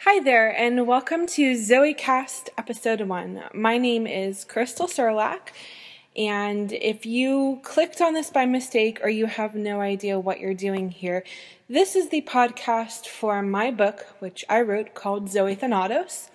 Hi there, and welcome to ZoeCast Episode 1. My name is Crystal Serlak, and if you clicked on this by mistake or you have no idea what you're doing here, this is the podcast for my book, which I wrote, called Zoe Thanatos.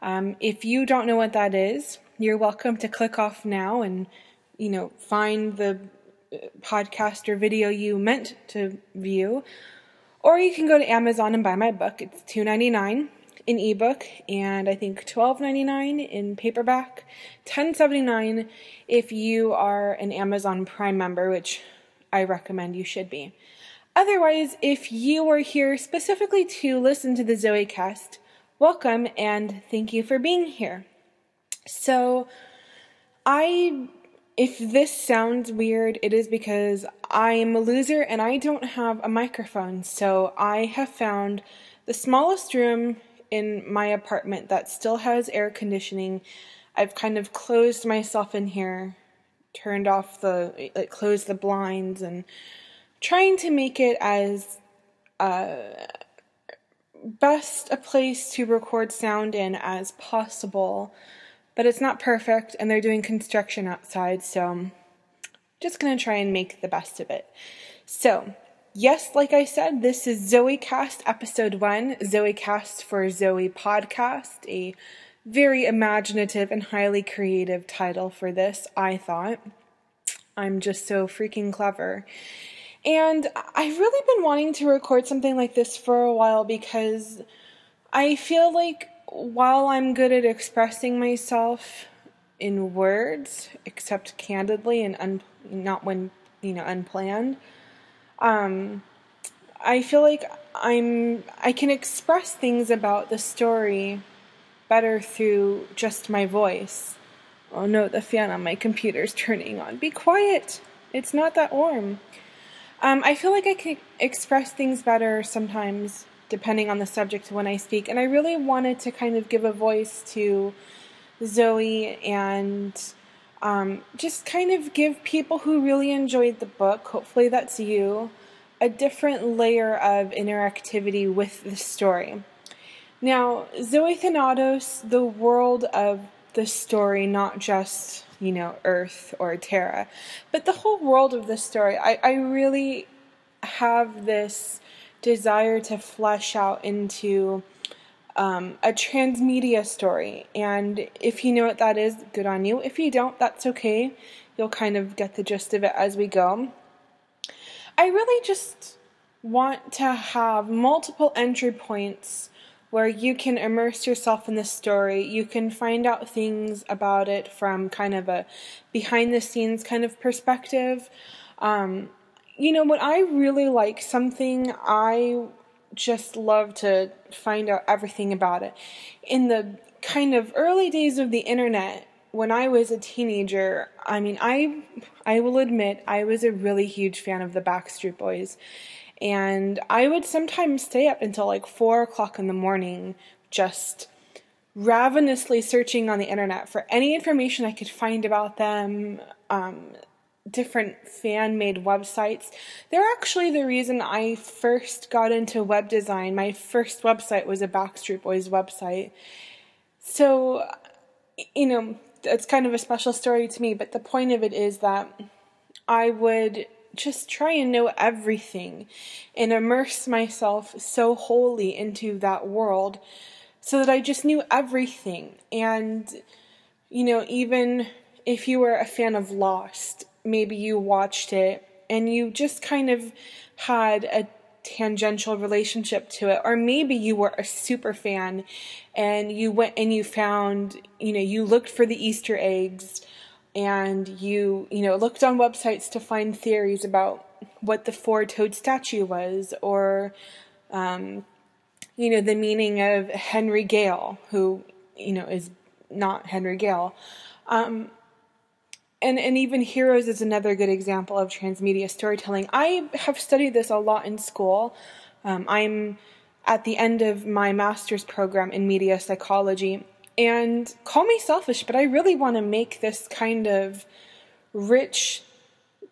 If you don't know what that is, you're welcome to click off now and, find the podcast or video you meant to view. Or you can go to Amazon and buy my book. It's $2.99 in ebook, and I think $12.99 in paperback, $10.79 if you are an Amazon Prime member, which I recommend you should be. Otherwise, if you are here specifically to listen to the ZoeCast, welcome and thank you for being here. So, if this sounds weird, it is because I'm a loser and I don't have a microphone. So I have found the smallest room in my apartment that still has air conditioning. I've kind of closed myself in here, closed the blinds, and trying to make it as best a place to record sound in as possible. But it's not perfect, and they're doing construction outside, so I'm just going to try and make the best of it. So, yes, like I said, this is ZoeCast Episode 1, ZoeCast for Zoe Podcast, a very imaginative and highly creative title for this, I thought. I'm just so freaking clever. And I've really been wanting to record something like this for a while because I feel like while I'm good at expressing myself in words, except candidly and not when, unplanned, I feel like I can express things about the story better through just my voice. Oh no, the fan on my computer's turning on. Be quiet! It's not that warm. I feel like I can express things better sometimes depending on the subject when I speak. And I really wanted to kind of give a voice to Zoe and just kind of give people who really enjoyed the book, hopefully that's you, a different layer of interactivity with the story. Now, Zoe Thanatos, the world of the story, not just, Earth or Terra, but the whole world of the story, I really have this desire to flesh out into a transmedia story. And if you know what that is, good on you. If you don't, that's okay. You'll kind of get the gist of it as we go. I really just want to have multiple entry points where you can immerse yourself in the story. You can find out things about it from kind of a behind-the-scenes kind of perspective. When I really like something, I just love to find out everything about it. In the kind of early days of the internet, when I was a teenager, I will admit I was a really huge fan of the Backstreet Boys. And I would sometimes stay up until like 4 o'clock in the morning just ravenously searching on the internet for any information I could find about them, different fan-made websites. They're actually the reason I first got into web design. My first website was a Backstreet Boys website. So, it's kind of a special story to me, but the point of it is that I would just try and know everything and immerse myself so wholly into that world so that I just knew everything. And, even if you were a fan of Lost, maybe you watched it and you just kind of had a tangential relationship to it, or maybe you were a super fan and you went and you found, you looked for the Easter eggs and you looked on websites to find theories about what the four-toed statue was, or the meaning of Henry Gale, who is not Henry Gale. And even Heroes is another good example of transmedia storytelling. I have studied this a lot in school. I'm at the end of my master's program in media psychology. And call me selfish, but I really want to make this kind of rich,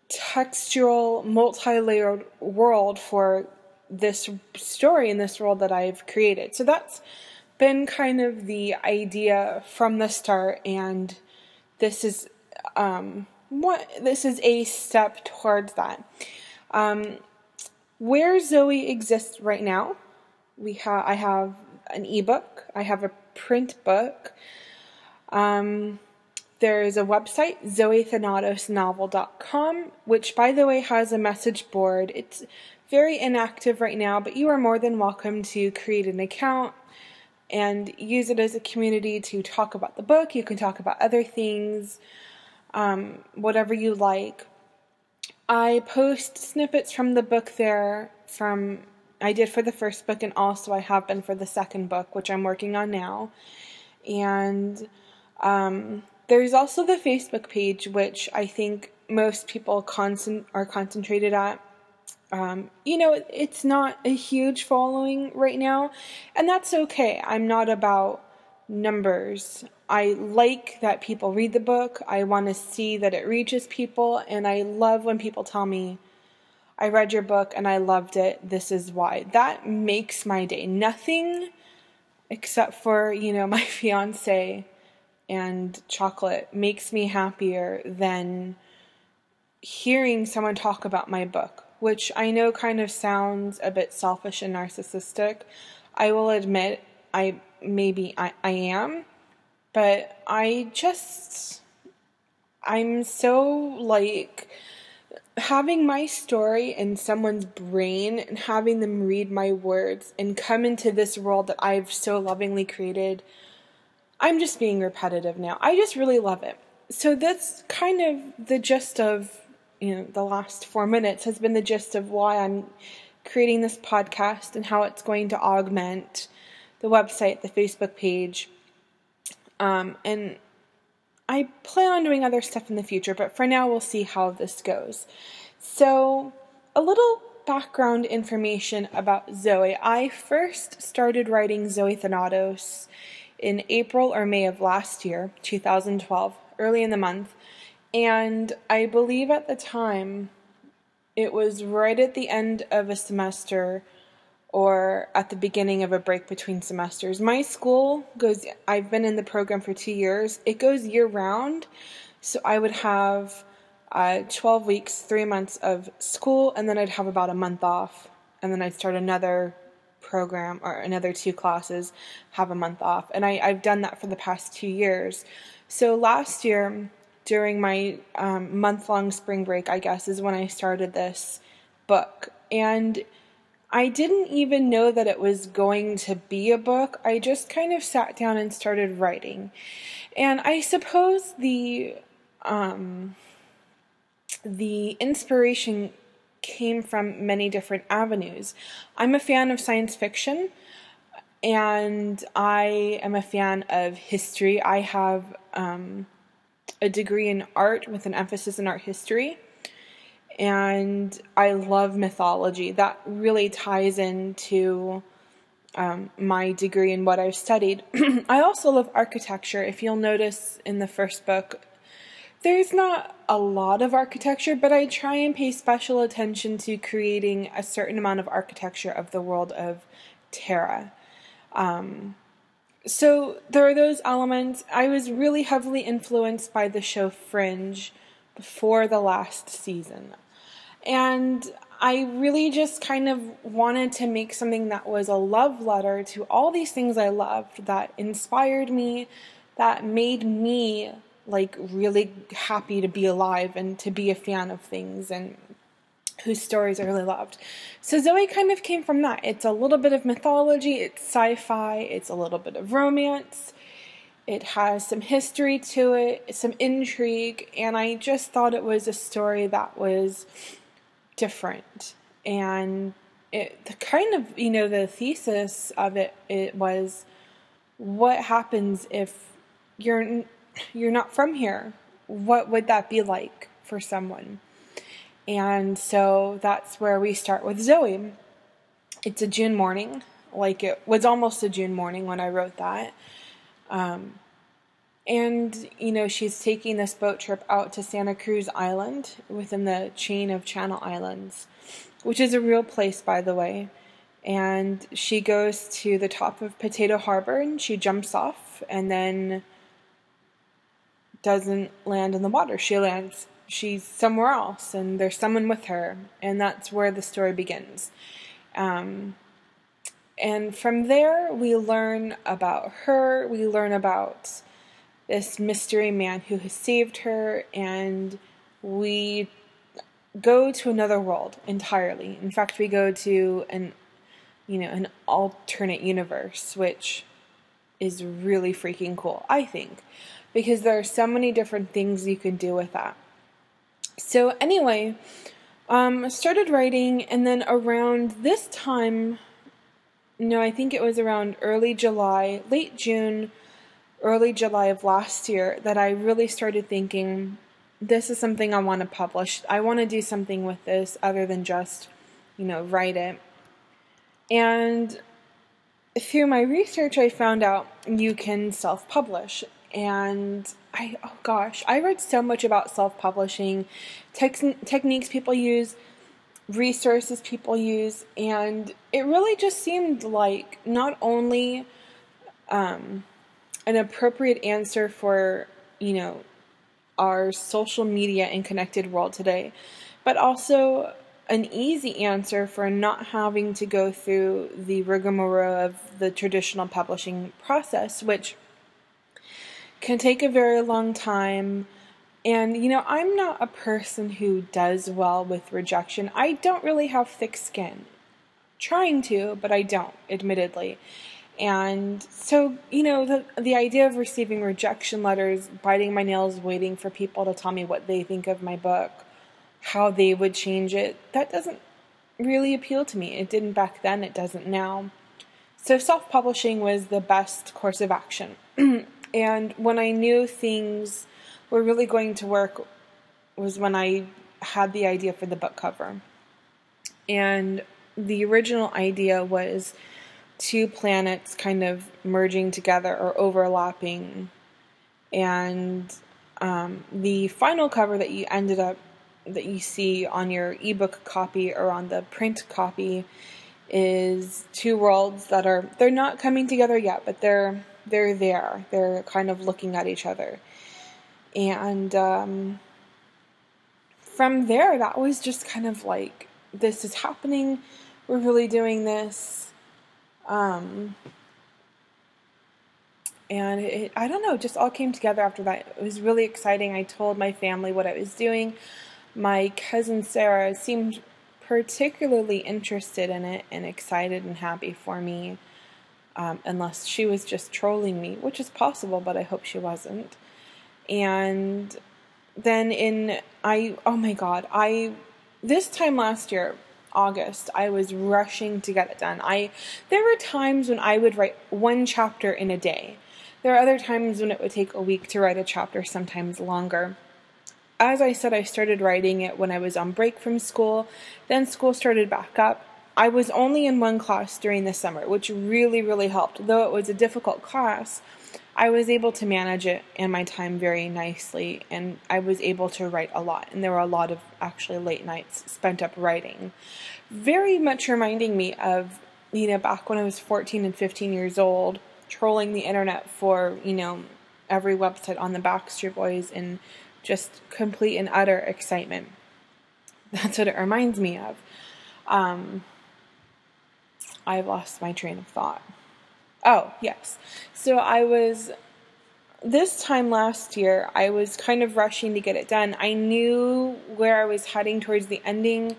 textural, multi-layered world for this story and this world that I've created. So that's been kind of the idea from the start, and this is this is a step towards that. Where Zoe exists right now, I have an ebook, I have a print book. There's a website, ZoeThanatosNovel.com, which, by the way, has a message board. It's very inactive right now, but you are more than welcome to create an account and use it as a community to talk about the book. You can talk about other things, whatever you like. I post snippets from the book there, I did for the first book, and also I have been for the second book, which I'm working on now. And there's also the Facebook page, which I think most people are concentrated at. It's not a huge following right now, and that's okay. I'm not about numbers. I like that people read the book. I want to see that it reaches people, and I love when people tell me, I read your book and I loved it. This is why. That makes my day. Nothing except for, my fiance and chocolate makes me happier than hearing someone talk about my book, which I know kind of sounds a bit selfish and narcissistic. I will admit I am, but I'm so having my story in someone's brain and having them read my words and come into this world that I've so lovingly created. I'm just being repetitive now. I just really love it. So that's kind of the gist of, the last 4 minutes has been the gist of why I'm creating this podcast and how it's going to augment the website, the Facebook page. And I plan on doing other stuff in the future, but for now we'll see how this goes. So, a little background information about Zoe. I first started writing Zoe Thanatos in April or May of last year, 2012, early in the month. And I believe at the time it was right at the end of a semester or at the beginning of a break between semesters. My school I've been in the program for 2 years. It goes year round. So I would have 12 weeks, 3 months of school, and then I'd have about a month off. And then I'd start another program or another 2 classes, have a month off. And I've done that for the past 2 years. So last year, during my month-long spring break, I guess, is when I started this book. And I didn't even know that it was going to be a book. I just kind of sat down and started writing. And I suppose the inspiration came from many different avenues. I'm a fan of science fiction, and I am a fan of history. I have a degree in art with an emphasis in art history. And I love mythology. That really ties into my degree and what I've studied. I also love architecture. If you'll notice in the first book, there's not a lot of architecture, but I try and pay special attention to creating a certain amount of architecture of the world of Terra. So there are those elements. I was really heavily influenced by the show Fringe before the last season. And I really just kind of wanted to make something that was a love letter to all these things I loved, that inspired me, that made me really happy to be alive and to be a fan of things and whose stories I really loved. So Zoe kind of came from that. It's a little bit of mythology, it's sci-fi, it's a little bit of romance. It has some history to it, some intrigue, and I just thought it was a story that was different. And the thesis of it was, what happens if you're not from here? What would that be like for someone? And so that's where we start with Zoe. It's a June morning, it was almost a June morning when I wrote that. And, she's taking this boat trip out to Santa Cruz Island within the chain of Channel Islands, which is a real place, by the way. and she goes to the top of Potato Harbor and she jumps off and then doesn't land in the water. She's somewhere else, and there's someone with her, and that's where the story begins. And from there, we learn about her, we learn about this mystery man who has saved her, and we go to another world entirely. In fact, we go to an alternate universe, which is really freaking cool, I think, because there are so many different things you can do with that. So anyway, I started writing, and then around this time, I think it was around early July, late June, early July of last year, that I really started thinking, this is something I want to publish. I want to do something with this other than just, write it. And through my research, I found out you can self-publish. And I read so much about self-publishing, techniques people use, resources people use, and it really just seemed like not only an appropriate answer for, our social media and connected world today, but also an easy answer for not having to go through the rigmarole of the traditional publishing process, which can take a very long time. And, I'm not a person who does well with rejection. I don't really have thick skin. Trying to, but I don't, admittedly. And so, the idea of receiving rejection letters, biting my nails, waiting for people to tell me what they think of my book, how they would change it, that doesn't really appeal to me. It didn't back then, it doesn't now. So self-publishing was the best course of action. And when I knew things were really going to work was when I had the idea for the book cover. And the original idea was two planets kind of merging together or overlapping. And the final cover that you see on your ebook copy or on the print copy is two worlds they're not coming together yet, but they're there. They're kind of looking at each other. And from there, that was just kind of like, this is happening. We're really doing this. And I don't know, just all came together after that. It was really exciting. I told my family what I was doing. My cousin Sarah seemed particularly interested in it and excited and happy for me, unless she was just trolling me, which is possible, but I hope she wasn't. And then this time last year, August, I was rushing to get it done. There were times when I would write one chapter in a day. There are other times when it would take a week to write a chapter, sometimes longer. As I said, I started writing it when I was on break from school. Then school started back up. I was only in one class during the summer, which really, really helped. Though it was a difficult class, I was able to manage it and my time very nicely, and I was able to write a lot. And there were a lot of actually late nights spent up writing. Very much reminding me of, back when I was 14 and 15 years old, trolling the internet for, every website on the Backstreet Boys and just complete and utter excitement. That's what it reminds me of. I've lost my train of thought. Oh, yes. So this time last year, I was kind of rushing to get it done. I knew where I was heading towards the ending,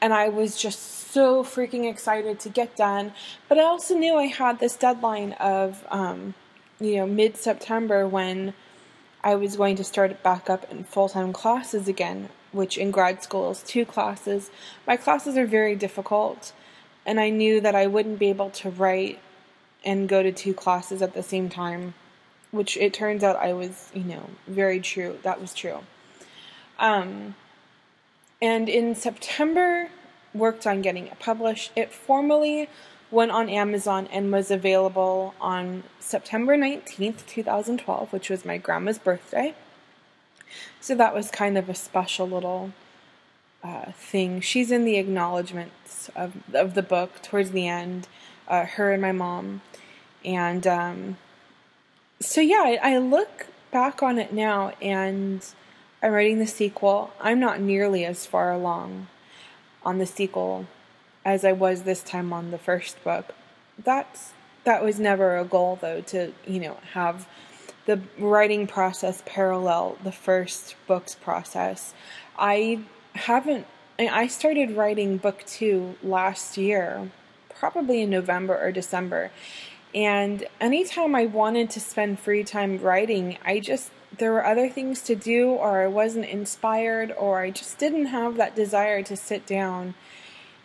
and I was just so freaking excited to get done. But I also knew I had this deadline of, mid-September, when I was going to start back up in full-time classes again, which in grad school is 2 classes. My classes are very difficult, and I knew that I wouldn't be able to write and go to 2 classes at the same time, which it turns out I was, very true. That was true. And in September, worked on getting it published. It formally went on Amazon and was available on September 19th, 2012, which was my grandma's birthday. So that was kind of a special little thing. She's in the acknowledgments of the book towards the end, her and my mom. And so yeah, I look back on it now, and I'm writing the sequel. I'm not nearly as far along on the sequel as I was this time on the first book. That was never a goal, though, to have the writing process parallel the first book's process. I started writing book 2 last year, probably in November or December. And anytime I wanted to spend free time writing, there were other things to do, or I wasn't inspired, or I just didn't have that desire to sit down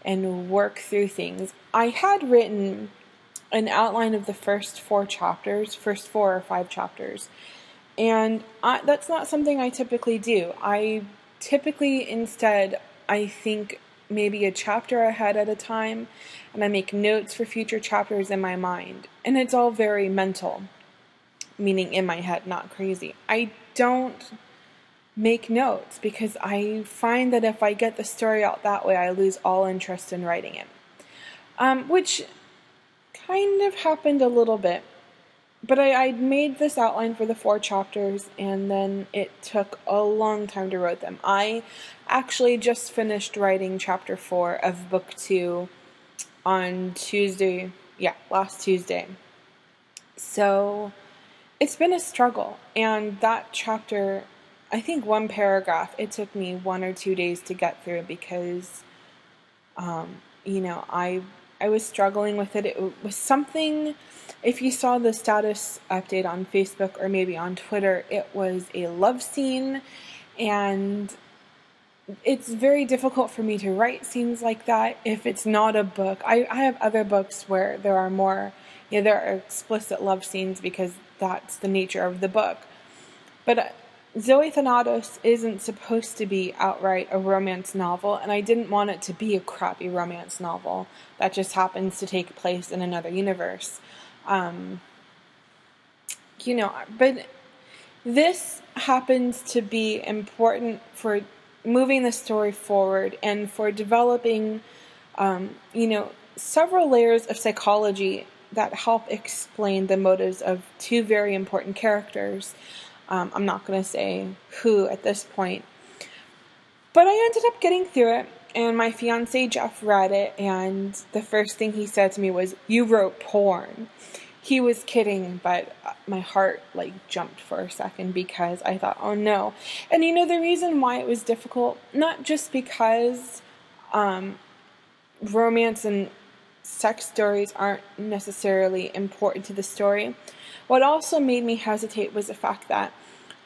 and work through things. I had written an outline of the first 4 or 5 chapters. And that's not something I typically do. I typically instead, I think maybe a chapter ahead at a time, and I make notes for future chapters in my mind. And it's all very mental, meaning in my head, not crazy. I don't make notes because I find that if I get the story out that way, I lose all interest in writing it. Which kind of happened a little bit. But I made this outline for the 4 chapters, and then it took a long time to write them. I actually just finished writing chapter 4 of book 2 on Tuesday. Yeah, last Tuesday. So it's been a struggle. And that chapter, I think one paragraph, it took me 1 or 2 days to get through because, I was struggling with it. It was something, if you saw the status update on Facebook or maybe on Twitter, it was a love scene, and it's very difficult for me to write scenes like that if it's not a book. I have other books where there are more, there are explicit love scenes because that's the nature of the book. But Zoe Thanatos isn't supposed to be outright a romance novel, and I didn't want it to be a crappy romance novel that just happens to take place in another universe. But this happens to be important for moving the story forward and for developing, several layers of psychology that help explain the motives of 2 very important characters. I'm not going to say who at this point. But I ended up getting through it, and my fiancé Jeff read it, and the first thing he said to me was, "You wrote porn." He was kidding, but my heart jumped for a second because I thought, oh no. And the reason why it was difficult, not just because romance and sex stories aren't necessarily important to the story. What also made me hesitate was the fact that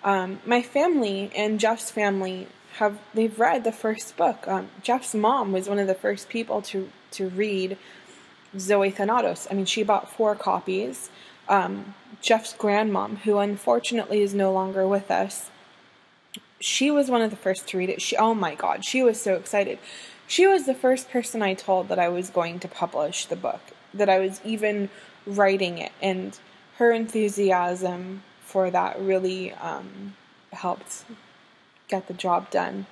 my family and Jeff's family they've read the first book. Jeff's mom was one of the first people to read Zoe Thanatos. I mean, she bought 4 copies. Jeff's grandmom, who unfortunately is no longer with us, she was one of the first to read it. Oh my God, she was so excited. She was the first person I told that I was going to publish the book, that I was even writing it, and her enthusiasm for that really helped get the job done.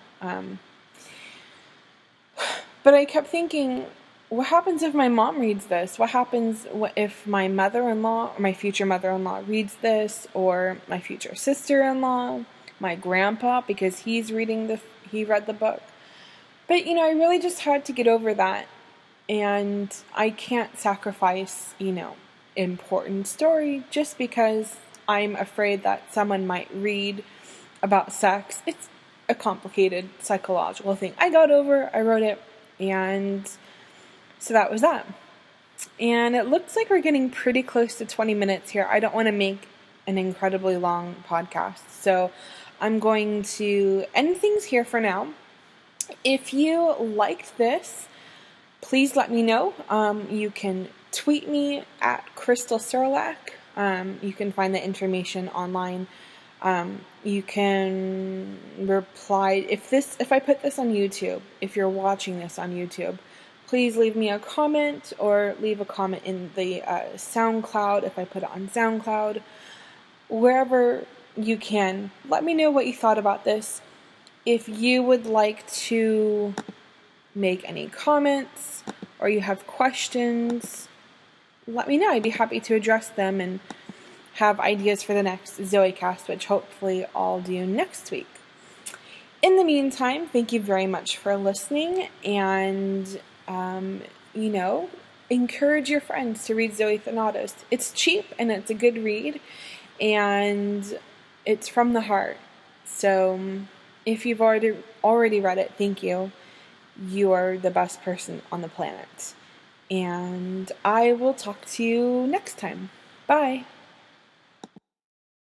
But I kept thinking, what happens if my mom reads this? What happens if my mother-in-law or my future mother-in-law reads this, or my future sister-in-law, my grandpa, because he read the book. But, I really just had to get over that, and I can't sacrifice, important story just because I'm afraid that someone might read about sex. It's a complicated psychological thing. I wrote it, and so that was that. And it looks like we're getting pretty close to 20 minutes here. I don't want to make an incredibly long podcast, so I'm going to end things here for now. If you liked this, please let me know. You can tweet me at Crystal Serlak. You can find the information online. You can reply if I put this on YouTube. If you're watching this on YouTube, please leave me a comment or leave a comment in the SoundCloud if I put it on SoundCloud. Wherever you can, let me know what you thought about this. If you would like to make any comments or you have questions, let me know. I'd be happy to address them and have ideas for the next ZoeCast, which hopefully I'll do next week. In the meantime, thank you very much for listening, and encourage your friends to read Zoe Thanatos. It's cheap and it's a good read, and it's from the heart. So if you've already read it, thank you. You are the best person on the planet. And I will talk to you next time. Bye.